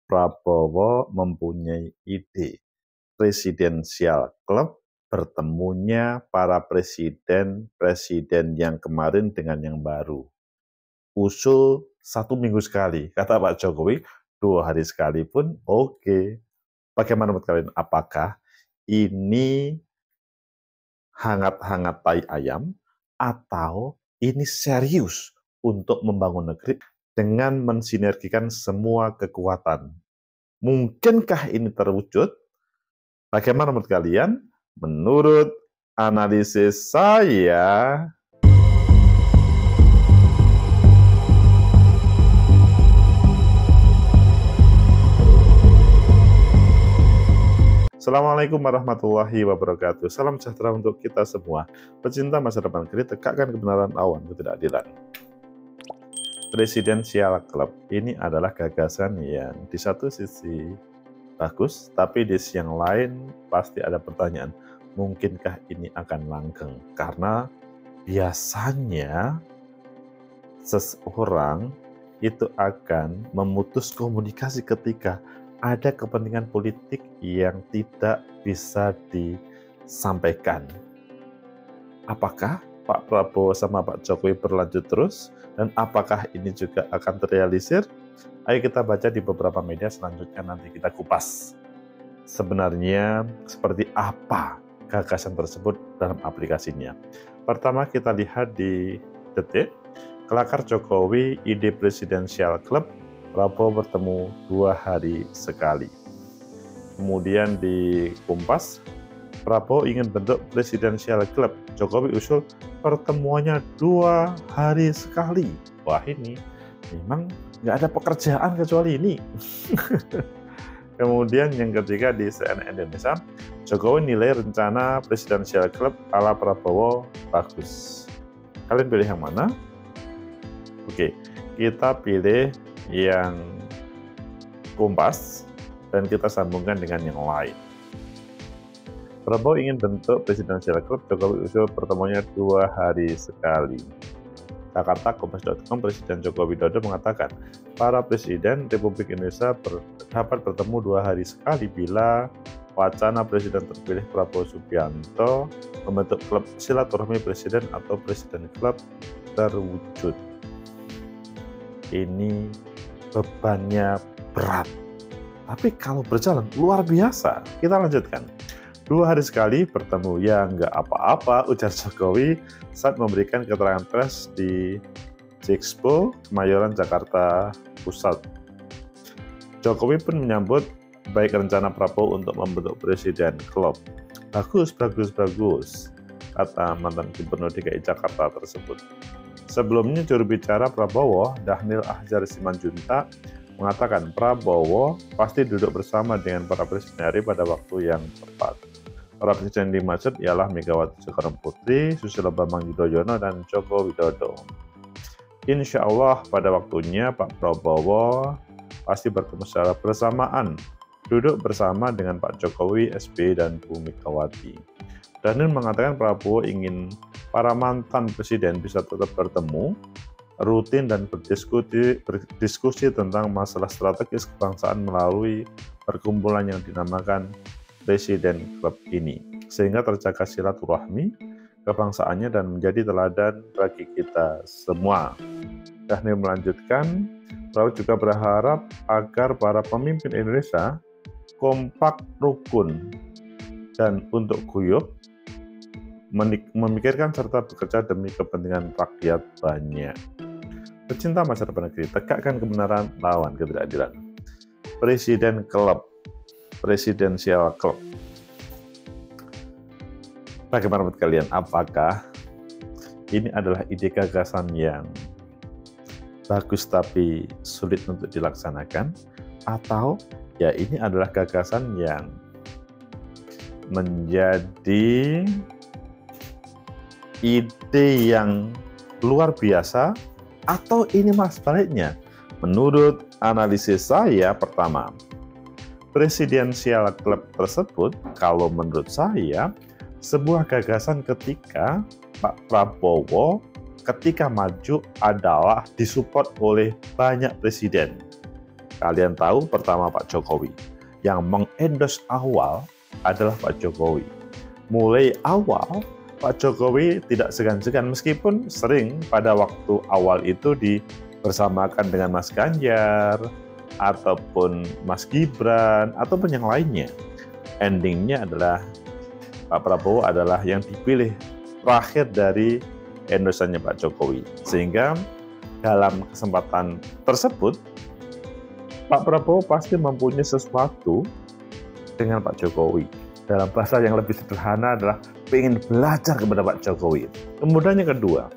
Prabowo mempunyai ide presidensial club, bertemunya para presiden yang kemarin dengan yang baru. Usul 1 minggu sekali, kata Pak Jokowi 2 hari sekali pun oke. Bagaimana menurut kalian? Apakah ini hangat-hangat tai ayam atau ini serius untuk membangun negeri dengan mensinergikan semua kekuatan? Mungkinkah ini terwujud? Bagaimana menurut kalian? Menurut analisis saya, Assalamualaikum warahmatullahi wabarakatuh. Salam sejahtera untuk kita semua. Pecinta masa depan negeri, tegakkan kebenaran, lawan ketidakadilan. Presidensial Club ini adalah gagasan yang di satu sisi bagus, tapi di sisi yang lain pasti ada pertanyaan, mungkinkah ini akan langgeng? Karena biasanya seseorang itu akan memutus komunikasi ketika ada kepentingan politik yang tidak bisa disampaikan. Apakah Pak Prabowo sama Pak Jokowi berlanjut terus? Dan apakah ini juga akan terrealisir? Ayo kita baca di beberapa media selanjutnya, nanti kita kupas. Sebenarnya seperti apa gagasan tersebut dalam aplikasinya. Pertama kita lihat di Detik, kelakar Jokowi, ide presidensial club, Prabowo bertemu 2 hari sekali. Kemudian di Kompas, Prabowo ingin bentuk presidensial club, Jokowi usul pertemuannya 2 hari sekali. Wah, ini memang nggak ada pekerjaan kecuali ini. Kemudian yang ketiga di CNN Indonesia, Jokowi nilai rencana presidensial club ala Prabowo bagus. Kalian pilih yang mana? Oke, kita pilih yang Kompas dan kita sambungkan dengan yang lain. Prabowo ingin bentuk presidensial club, Jokowi usul pertemuannya 2 hari sekali. Jakarta, Kompas.com, Presiden Joko Widodo mengatakan, para presiden Republik Indonesia dapat bertemu 2 hari sekali bila wacana Presiden terpilih Prabowo Subianto membentuk klub silaturahmi presiden atau presiden club terwujud. Ini bebannya berat, tapi kalau berjalan luar biasa. Kita lanjutkan. 2 hari sekali bertemu, ya nggak apa-apa, ujar Jokowi saat memberikan keterangan pers di Expo Kemayoran, Jakarta Pusat. Jokowi pun menyambut baik rencana Prabowo untuk membentuk presiden klub. Bagus, kata mantan gubernur DKI Jakarta tersebut. Sebelumnya juru bicara Prabowo, Dhanil Ahzar Simanjuntak, mengatakan Prabowo pasti duduk bersama dengan para presiden hari pada waktu yang tepat. Para presiden dimaksud ialah Megawati Soekarnoputri, Susilo Bambang Yudhoyono, dan Joko Widodo. Insya Allah pada waktunya Pak Prabowo pasti bertemu secara bersamaan, duduk bersama dengan Pak Jokowi, SBY, dan Bu Megawati. Dhanil mengatakan Prabowo ingin para mantan presiden bisa tetap bertemu, rutin dan berdiskusi tentang masalah strategis kebangsaan melalui perkumpulan yang dinamakan Presiden Club ini, sehingga terjaga silaturahmi kebangsaannya dan menjadi teladan bagi kita semua. Dhanil melanjutkan, Prabowo juga berharap agar para pemimpin Indonesia kompak, rukun, dan untuk guyup, memikirkan serta bekerja demi kepentingan rakyat banyak. Pecinta masa depan negeri, tegakkan kebenaran, lawan ketidakadilan. Presiden Club, Presidensial Club. Bagaimana menurut kalian? Apakah ini adalah ide gagasan yang bagus tapi sulit untuk dilaksanakan? Atau ya ini adalah gagasan yang menjadi ide yang luar biasa? Atau ini malah sebaliknya? Menurut analisis saya, pertama, presidensial club tersebut, kalau menurut saya, sebuah gagasan ketika Pak Prabowo ketika maju adalah disupport oleh banyak presiden. Kalian tahu pertama Pak Jokowi. Yang mengendorse awal adalah Pak Jokowi. Mulai awal, Pak Jokowi tidak segan-segan meskipun sering pada waktu awal itu dibersamakan dengan Mas Ganjar, ataupun Mas Gibran, ataupun yang lainnya. Endingnya adalah Pak Prabowo adalah yang dipilih terakhir dari endorsannya Pak Jokowi. Sehingga dalam kesempatan tersebut, Pak Prabowo pasti mempunyai sesuatu dengan Pak Jokowi. Dalam bahasa yang lebih sederhana adalah ingin belajar kepada Pak Jokowi. Kemudian yang kedua,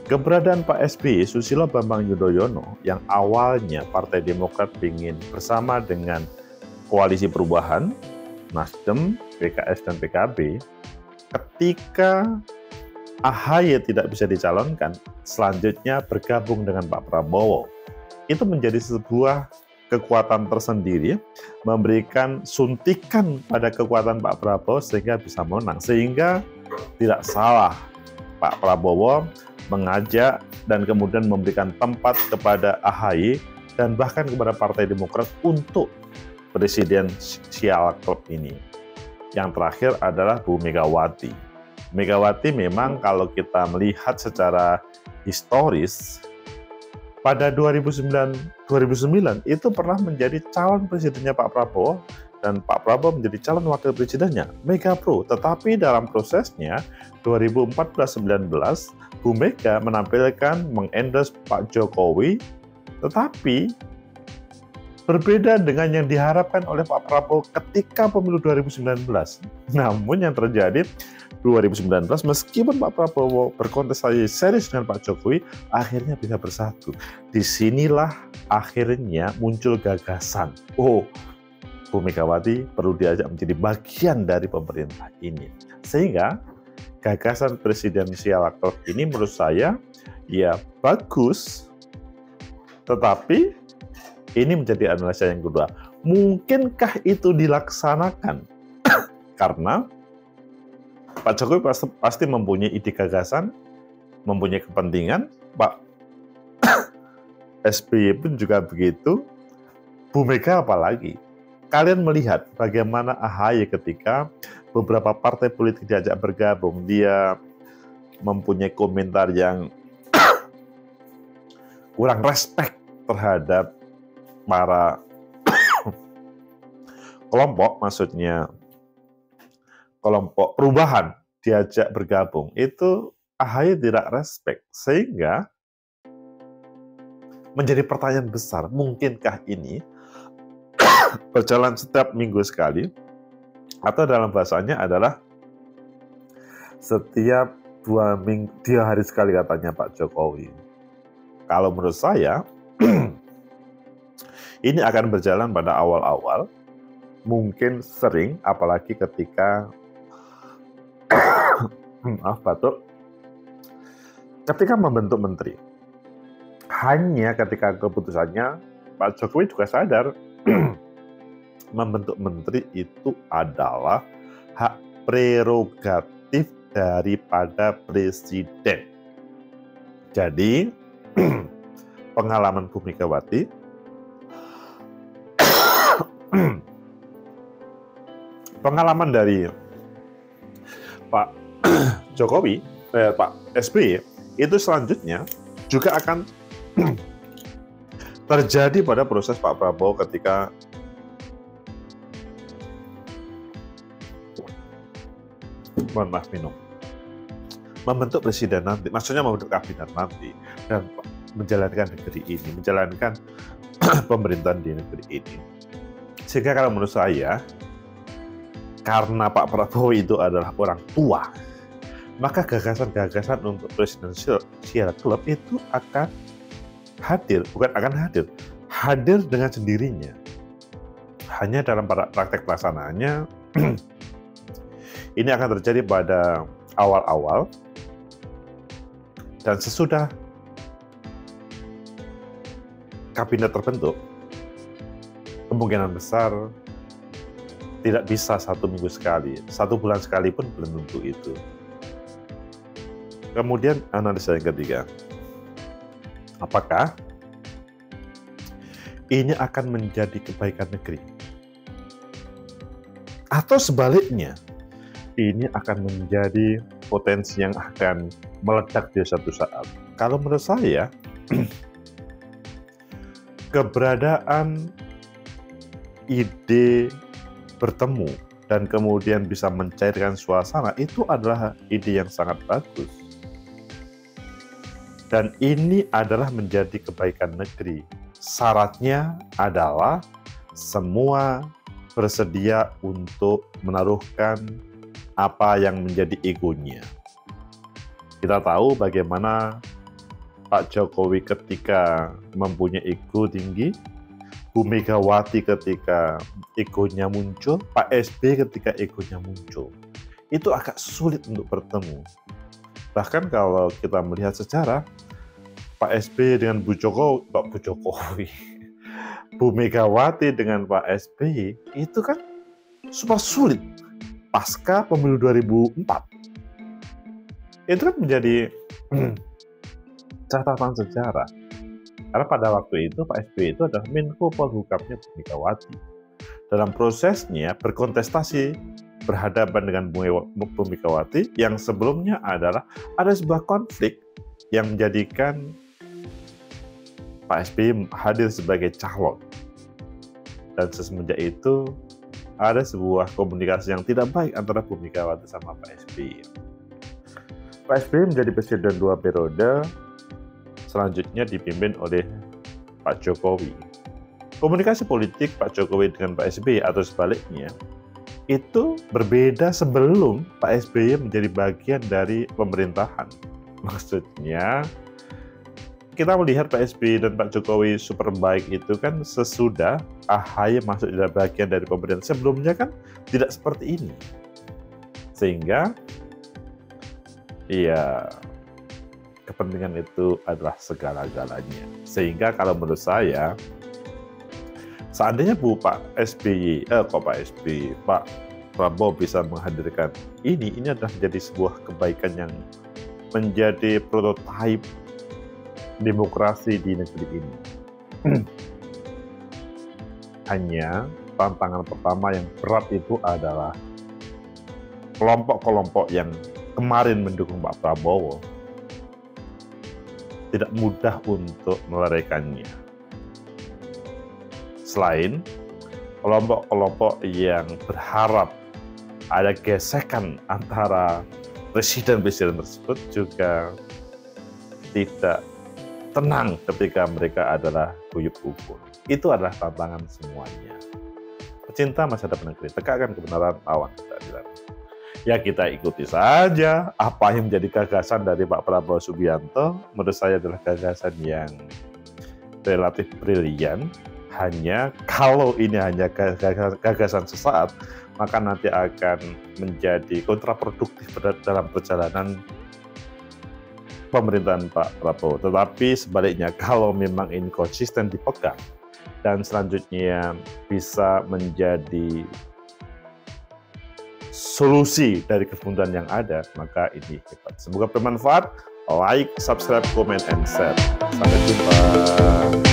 keberadaan Pak SBY Susilo Bambang Yudhoyono yang awalnya Partai Demokrat ingin bersama dengan Koalisi Perubahan, Nasdem, PKS, dan PKB, ketika AHY tidak bisa dicalonkan, selanjutnya bergabung dengan Pak Prabowo. Itu menjadi sebuah kekuatan tersendiri, memberikan suntikan pada kekuatan Pak Prabowo sehingga bisa menang. Sehingga tidak salah Pak Prabowo mengajak dan kemudian memberikan tempat kepada AHY dan bahkan kepada Partai Demokrat untuk presidensial club ini. Yang terakhir adalah Bu Megawati. Megawati memang kalau kita melihat secara historis, pada 2009 itu pernah menjadi calon presidennya Pak Prabowo dan Pak Prabowo menjadi calon wakil presidennya Mega Pro. Tetapi dalam prosesnya 2014-19 Bu Mega menampilkan mengendorse Pak Jokowi, tetapi berbeda dengan yang diharapkan oleh Pak Prabowo ketika pemilu 2019. Namun yang terjadi 2019, meskipun Pak Prabowo berkontestasi serius dengan Pak Jokowi, akhirnya bisa bersatu. Disinilah akhirnya muncul gagasan. Oh, Bu Megawati perlu diajak menjadi bagian dari pemerintah ini. Sehingga gagasan presidensial club ini menurut saya ya bagus, tetapi ini menjadi analisa yang kedua. Mungkinkah itu dilaksanakan? Karena Pak Jokowi pasti mempunyai ide gagasan, mempunyai kepentingan, Pak SBY pun juga begitu, Bu Mega apalagi. Kalian melihat bagaimana AHY ketika beberapa partai politik diajak bergabung, dia mempunyai komentar yang kurang respect terhadap para kelompok, maksudnya kelompok perubahan diajak bergabung, itu AHY tidak respect. Sehingga menjadi pertanyaan besar, mungkinkah ini berjalan setiap minggu sekali, atau dalam bahasanya adalah setiap 2 hari sekali katanya Pak Jokowi. Kalau menurut saya, ini akan berjalan pada awal-awal, mungkin sering, apalagi ketika ketika membentuk menteri. Hanya ketika keputusannya, Pak Jokowi juga sadar membentuk menteri itu adalah hak prerogatif daripada presiden. Jadi, pengalaman Bu Megawati, pengalaman dari Pak Jokowi, Pak SBY, itu selanjutnya juga akan terjadi pada proses Pak Prabowo ketika membentuk presiden nanti, maksudnya membentuk kabinet nanti, dan menjalankan negeri ini, menjalankan pemerintahan di negeri ini. Sehingga kalau menurut saya, karena Pak Prabowo itu adalah orang tua, maka gagasan-gagasan untuk presidensial club itu akan hadir, bukan akan hadir dengan sendirinya. Hanya dalam praktek pelaksanaannya, ini akan terjadi pada awal-awal, dan sesudah kabinet terbentuk, kemungkinan besar tidak bisa 1 minggu sekali, 1 bulan sekali pun belum tentu itu. Kemudian analisa yang ketiga, apakah ini akan menjadi kebaikan negeri. Atau sebaliknya, ini akan menjadi potensi yang akan meledak di suatu saat. Kalau menurut saya, keberadaan ide bertemu dan kemudian bisa mencairkan suasana itu adalah ide yang sangat bagus. Dan ini adalah menjadi kebaikan negeri. Syaratnya adalah semua bersedia untuk menaruhkan apa yang menjadi egonya. Kita tahu bagaimana Pak Jokowi ketika mempunyai ego tinggi, Bu Megawati ketika egonya muncul, Pak SBY ketika egonya muncul. Itu agak sulit untuk bertemu. Bahkan kalau kita melihat sejarah, Pak SBY dengan Bu Jokowi, Bu Megawati dengan Pak SBY, itu kan super sulit pasca pemilu 2004. Itu kan menjadi catatan sejarah. Karena pada waktu itu Pak SBY itu adalah Menko Polhukamnya Bu Megawati. Dalam prosesnya berkontestasi berhadapan dengan Bu Megawati yang sebelumnya adalah ada sebuah konflik yang menjadikan Pak SBY hadir sebagai calon. Dan semenjak itu ada sebuah komunikasi yang tidak baik antara Bu Megawati sama Pak SBY. Pak SBY menjadi presiden 2 periode, selanjutnya dipimpin oleh Pak Jokowi. Komunikasi politik Pak Jokowi dengan Pak SBY atau sebaliknya, itu berbeda sebelum Pak SBY menjadi bagian dari pemerintahan. Maksudnya, kita melihat Pak SBY dan Pak Jokowi super baik itu kan sesudah AHY masuk dalam bagian dari pemerintahan. Sebelumnya kan tidak seperti ini. Sehingga, ya, kepentingan itu adalah segala-galanya. Sehingga kalau menurut saya, seandainya Pak Prabowo bisa menghadirkan ini adalah menjadi sebuah kebaikan yang menjadi prototipe demokrasi di negeri ini. Hanya tantangan pertama yang berat itu adalah kelompok-kelompok yang kemarin mendukung Pak Prabowo tidak mudah untuk melarikannya. Selain kelompok-kelompok yang berharap ada gesekan antara presiden-presiden tersebut juga tidak tenang ketika mereka adalah guyup rukun. Itu adalah tantangan semuanya. Pecinta masa depan negeri, tegakkan kebenaran, lawan keadilan. Ya kita ikuti saja apa yang menjadi gagasan dari Pak Prabowo Subianto. Menurut saya adalah gagasan yang relatif brilian. Hanya kalau ini hanya gagasan sesaat, maka nanti akan menjadi kontraproduktif dalam perjalanan pemerintahan Pak Prabowo. Tetapi sebaliknya, kalau memang ini konsisten dipegang dan selanjutnya bisa menjadi solusi dari kebuntuan yang ada, maka ini hebat. Semoga bermanfaat. Like, subscribe, comment, and share. Sampai jumpa.